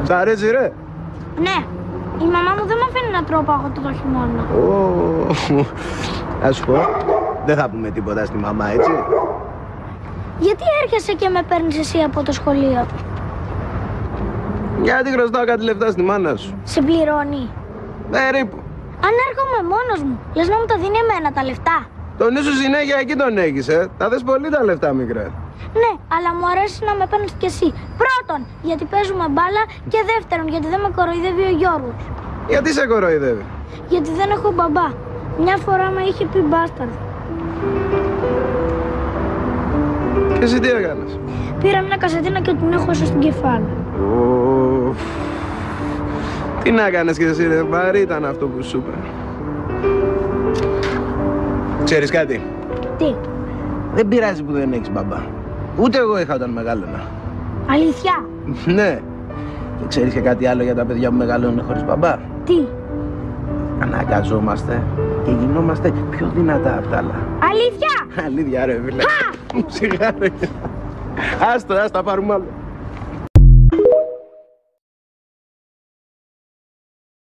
Σ' αρέσει, ρε? Ναι. Η μαμά μου δεν με αφήνει να τρώω παγωτό το χειμώνα. Ας σου πω, δεν θα πούμε τίποτα στη μαμά, έτσι. Γιατί έρχεσαι και με παίρνεις εσύ από το σχολείο? Γιατί χρωστάω κάτι λεφτά στη μάνα σου. Σε πληρώνει? Περίπου. Αν έρχομαι μόνος μου, λες να μου τα δίνει εμένα τα λεφτά? Τον ίσου συνέχεια εκεί τον έχεις, Τα θες πολύ τα λεφτά, μικρέ. Ναι, αλλά μου αρέσει να με παίρνεις κι εσύ. Πρώτον, γιατί παίζουμε μπάλα και δεύτερον, γιατί δεν με κοροϊδεύει ο Γιώργος. Γιατί σε κοροϊδεύει? Γιατί δεν έχω μπαμπά. Μια φορά με είχε πει μπάσταρδο. Και εσύ τι έκανες? Πήρα μια κασετίνα και την έχω έσω στην κεφάλα. Τι να κάνεις κι εσύ, ρε, βαρύ ήταν αυτό που σου είπα. Ξέρεις κάτι? Τι? Δεν πειράζει που δεν έχεις μπαμπά. Ούτε εγώ είχα όταν μεγάλωνα. Αλήθεια? Ναι. Και ξέρεις και κάτι άλλο για τα παιδιά που μεγαλώνουν χωρίς μπαμπά? Τι? Αναγκαζόμαστε και γινόμαστε πιο δυνατά απ' τα άλλα. Αλήθεια? Αλήθεια, ρε φίλε. Σιγά, ρε. Άστα, πάρουμε άλλο.